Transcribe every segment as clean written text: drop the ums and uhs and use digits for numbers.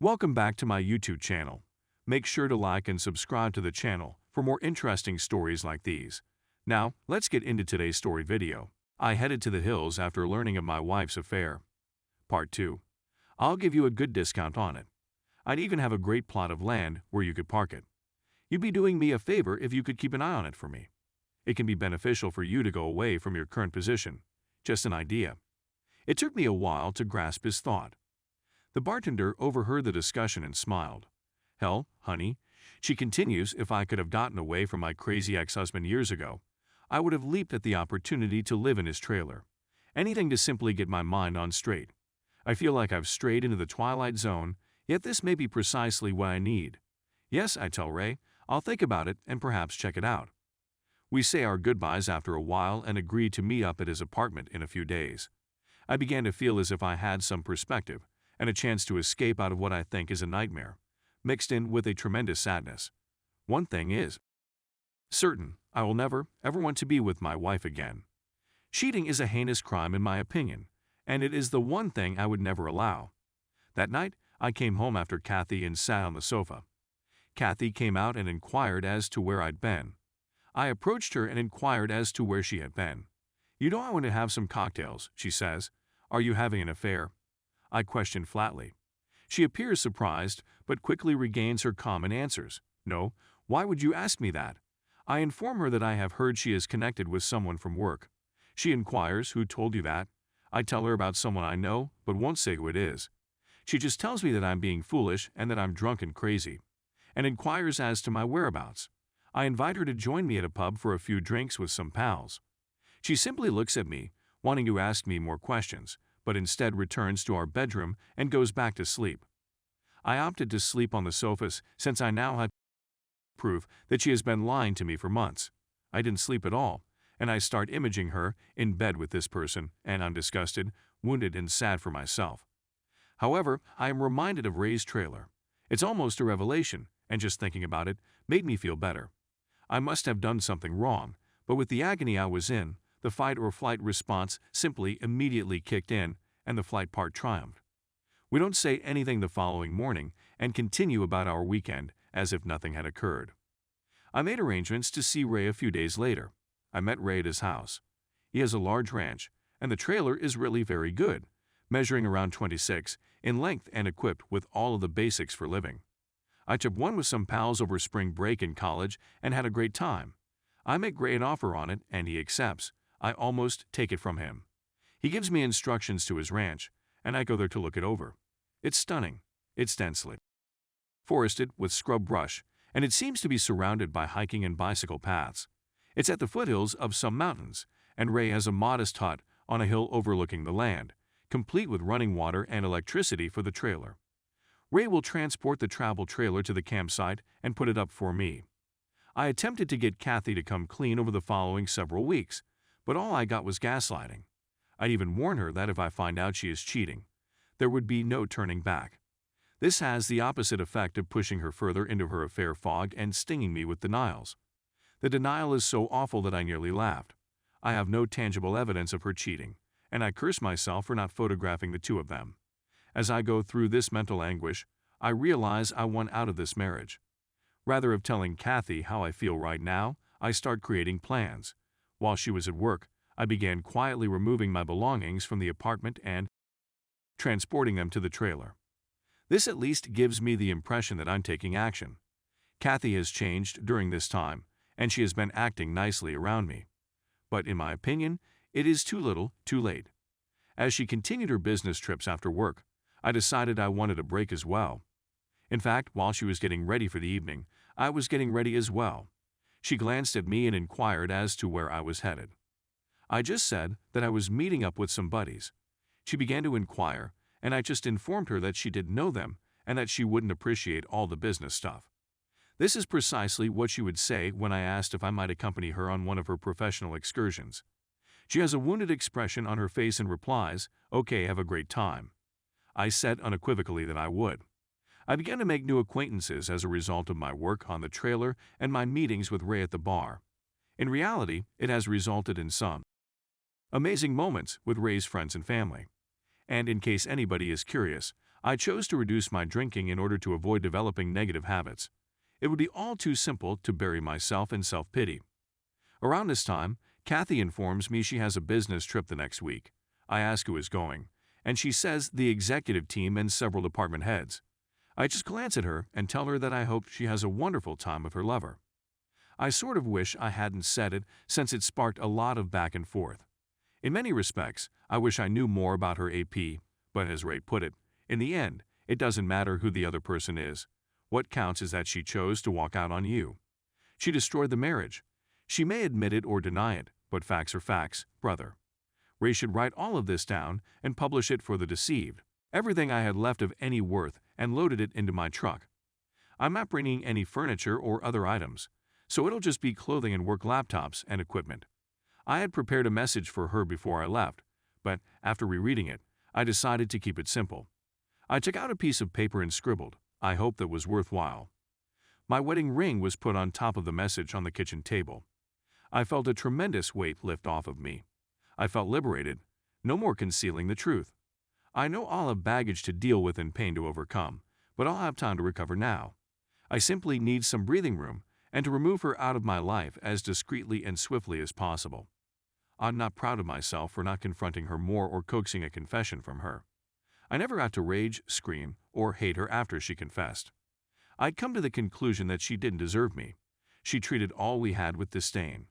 Welcome back to my YouTube channel. Make sure to like and subscribe to the channel for more interesting stories like these. Now, let's get into today's story video. I headed to the hills after learning of my wife's affair. Part 2. I'll give you a good discount on it. I'd even have a great plot of land where you could park it. You'd be doing me a favor if you could keep an eye on it for me. It can be beneficial for you to go away from your current position. Just an idea. It took me a while to grasp his thought. The bartender overheard the discussion and smiled. Hell, honey, she continues, if I could have gotten away from my crazy ex-husband years ago, I would have leaped at the opportunity to live in his trailer. Anything to simply get my mind on straight. I feel like I've strayed into the twilight zone, yet this may be precisely what I need. Yes, I tell Ray, I'll think about it and perhaps check it out. We say our goodbyes after a while and agree to meet up at his apartment in a few days. I began to feel as if I had some perspective and a chance to escape out of what I think is a nightmare, mixed in with a tremendous sadness. One thing is certain, I will never, ever want to be with my wife again. Cheating is a heinous crime in my opinion, and it is the one thing I would never allow. That night, I came home after Kathy and sat on the sofa. Kathy came out and inquired as to where I'd been. I approached her and inquired as to where she had been. You know I want to have some cocktails, she says. Are you having an affair? I questioned flatly. She appears surprised, but quickly regains her calm and answers. No, why would you ask me that? I inform her that I have heard she is connected with someone from work. She inquires, who told you that? I tell her about someone I know, but won't say who it is. She just tells me that I'm being foolish and that I'm drunk and crazy, and inquires as to my whereabouts. I invite her to join me at a pub for a few drinks with some pals. She simply looks at me, wanting to ask me more questions, but instead returns to our bedroom and goes back to sleep. I opted to sleep on the sofas since I now had proof that she has been lying to me for months. I didn't sleep at all, and I start imaging her in bed with this person, and I'm disgusted, wounded, and sad for myself. However, I am reminded of Ray's trailer. It's almost a revelation, and just thinking about it made me feel better. I must have done something wrong, but with the agony I was in, the fight or flight response simply immediately kicked in, and the flight part triumphed. We don't say anything the following morning and continue about our weekend as if nothing had occurred. I made arrangements to see Ray a few days later. I met Ray at his house. He has a large ranch, and the trailer is really very good, measuring around 26 in length and equipped with all of the basics for living. I took one with some pals over spring break in college and had a great time. I make Ray an offer on it, and he accepts. I almost take it from him. He gives me instructions to his ranch, and I go there to look it over. It's stunning. It's densely forested with scrub brush, and it seems to be surrounded by hiking and bicycle paths. It's at the foothills of some mountains, and Ray has a modest hut on a hill overlooking the land, complete with running water and electricity for the trailer. Ray will transport the travel trailer to the campsite and put it up for me. I attempted to get Kathy to come clean over the following several weeks, but all I got was gaslighting. I'd even warn her that if I find out she is cheating, there would be no turning back. This has the opposite effect of pushing her further into her affair fog and stinging me with denials. The denial is so awful that I nearly laughed. I have no tangible evidence of her cheating, and I curse myself for not photographing the two of them. As I go through this mental anguish, I realize I want out of this marriage. Rather of telling Kathy how I feel right now, I start creating plans. While she was at work, I began quietly removing my belongings from the apartment and transporting them to the trailer. This at least gives me the impression that I'm taking action. Kathy has changed during this time, and she has been acting nicely around me. But in my opinion, it is too little, too late. As she continued her business trips after work, I decided I wanted a break as well. In fact, while she was getting ready for the evening, I was getting ready as well. She glanced at me and inquired as to where I was headed. I just said that I was meeting up with some buddies. She began to inquire, and I just informed her that she didn't know them and that she wouldn't appreciate all the business stuff. This is precisely what she would say when I asked if I might accompany her on one of her professional excursions. She has a wounded expression on her face and replies, "Okay, have a great time." I said unequivocally that I would. I began to make new acquaintances as a result of my work on the trailer and my meetings with Ray at the bar. In reality, it has resulted in some amazing moments with Ray's friends and family. And in case anybody is curious, I chose to reduce my drinking in order to avoid developing negative habits. It would be all too simple to bury myself in self-pity. Around this time, Kathy informs me she has a business trip the next week. I ask who is going, and she says the executive team and several department heads. I just glance at her and tell her that I hope she has a wonderful time with her lover. I sort of wish I hadn't said it since it sparked a lot of back and forth. In many respects, I wish I knew more about her AP, but as Ray put it, in the end, it doesn't matter who the other person is. What counts is that she chose to walk out on you. She destroyed the marriage. She may admit it or deny it, but facts are facts, brother. Ray should write all of this down and publish it for the deceived. Everything I had left of any worth and loaded it into my truck. I'm not bringing any furniture or other items, so it'll just be clothing and work laptops and equipment. I had prepared a message for her before I left, but after rereading it, I decided to keep it simple. I took out a piece of paper and scribbled, "I hope that was worthwhile." My wedding ring was put on top of the message on the kitchen table. I felt a tremendous weight lift off of me. I felt liberated, no more concealing the truth. I know I'll have baggage to deal with and pain to overcome, but I'll have time to recover now. I simply need some breathing room and to remove her out of my life as discreetly and swiftly as possible. I'm not proud of myself for not confronting her more or coaxing a confession from her. I never got to rage, scream, or hate her after she confessed. I'd come to the conclusion that she didn't deserve me. She treated all we had with disdain.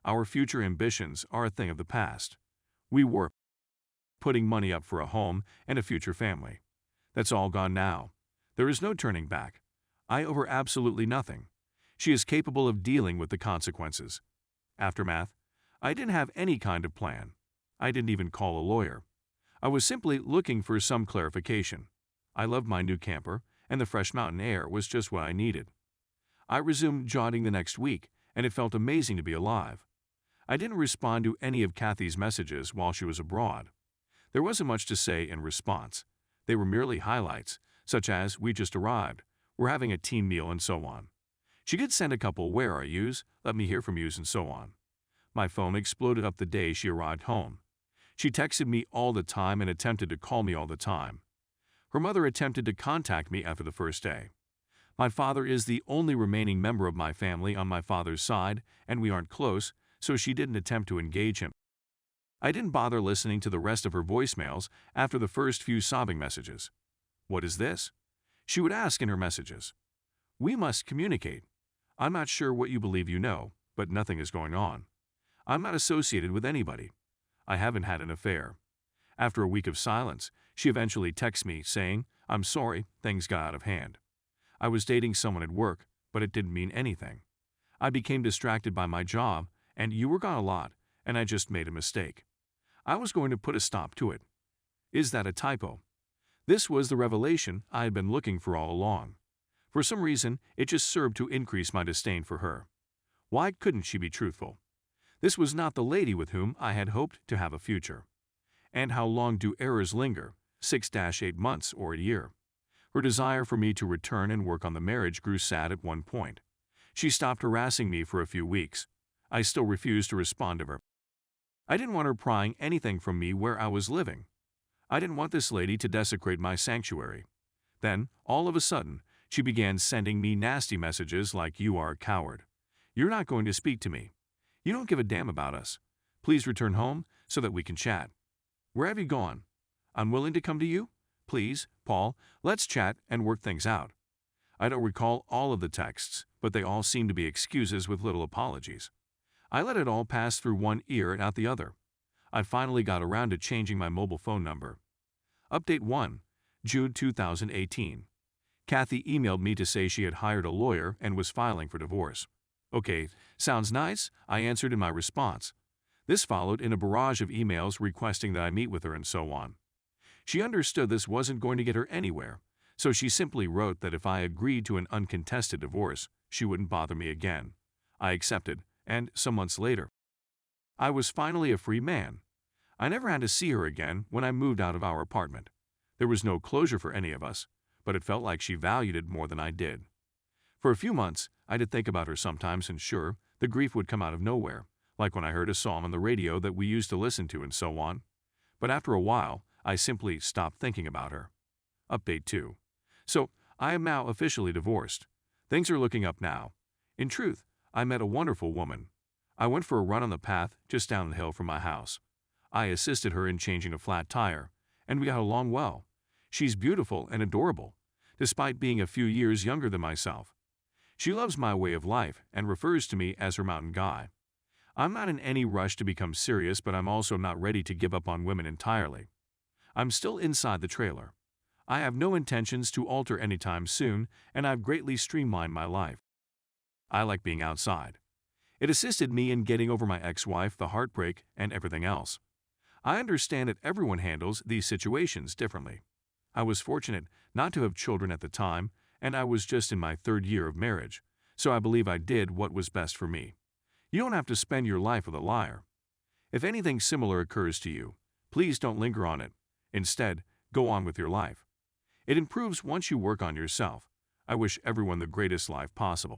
Our future ambitions are a thing of the past. We were putting money up for a home and a future family. That's all gone now. There is no turning back. I owe her absolutely nothing. She is capable of dealing with the consequences. Aftermath: I didn't have any kind of plan. I didn't even call a lawyer. I was simply looking for some clarification. I loved my new camper, and the fresh mountain air was just what I needed. I resumed jotting the next week, and it felt amazing to be alive. I didn't respond to any of Kathy's messages while she was abroad. There wasn't much to say in response. They were merely highlights, such as, "We just arrived," "We're having a team meal," and so on. She did send a couple "Where are yous?" "Let me hear from yous," and so on. My phone exploded up the day she arrived home. She texted me all the time and attempted to call me all the time. Her mother attempted to contact me after the first day. My father is the only remaining member of my family on my father's side, and we aren't close, so she didn't attempt to engage him. I didn't bother listening to the rest of her voicemails after the first few sobbing messages. "What is this?" she would ask in her messages. "We must communicate. I'm not sure what you believe you know, but nothing is going on. I'm not associated with anybody. I haven't had an affair." After a week of silence, she eventually texts me saying, "I'm sorry, things got out of hand. I was dating someone at work, but it didn't mean anything. I became distracted by my job, and you were gone a lot, and I just made a mistake. I was going to put a stop to it. Is that a typo?" This was the revelation I had been looking for all along. For some reason, it just served to increase my disdain for her. Why couldn't she be truthful? This was not the lady with whom I had hoped to have a future. And how long do errors linger? 6-8 months or a year. Her desire for me to return and work on the marriage grew sad at one point. She stopped harassing me for a few weeks. I still refused to respond to her. I didn't want her prying anything from me where I was living. I didn't want this lady to desecrate my sanctuary. Then, all of a sudden, she began sending me nasty messages like, "You are a coward. You're not going to speak to me. You don't give a damn about us. Please return home so that we can chat. Where have you gone? I'm willing to come to you. Please, Paul, let's chat and work things out." I don't recall all of the texts, but they all seem to be excuses with little apologies. I let it all pass through one ear and out the other. I finally got around to changing my mobile phone number. Update 1, June 2018. Kathy emailed me to say she had hired a lawyer and was filing for divorce. "Okay, sounds nice," I answered in my response. This followed in a barrage of emails requesting that I meet with her and so on. She understood this wasn't going to get her anywhere, so she simply wrote that if I agreed to an uncontested divorce, she wouldn't bother me again. I accepted, and some months later, I was finally a free man. I never had to see her again when I moved out of our apartment. There was no closure for any of us, but it felt like she valued it more than I did. For a few months, I did think about her sometimes, and sure, the grief would come out of nowhere, like when I heard a song on the radio that we used to listen to and so on. But after a while, I simply stopped thinking about her. Update 2. So, I am now officially divorced. Things are looking up now. In truth, I met a wonderful woman. I went for a run on the path just down the hill from my house. I assisted her in changing a flat tire, and we got along well. She's beautiful and adorable, despite being a few years younger than myself. She loves my way of life and refers to me as her mountain guy. I'm not in any rush to become serious, but I'm also not ready to give up on women entirely. I'm still inside the trailer. I have no intentions to alter anytime soon, and I've greatly streamlined my life. I like being outside. It assisted me in getting over my ex-wife, the heartbreak, and everything else. I understand that everyone handles these situations differently. I was fortunate not to have children at the time, and I was just in my 3rd year of marriage, so I believe I did what was best for me. You don't have to spend your life with a liar. If anything similar occurs to you, please don't linger on it. Instead, go on with your life. It improves once you work on yourself. I wish everyone the greatest life possible.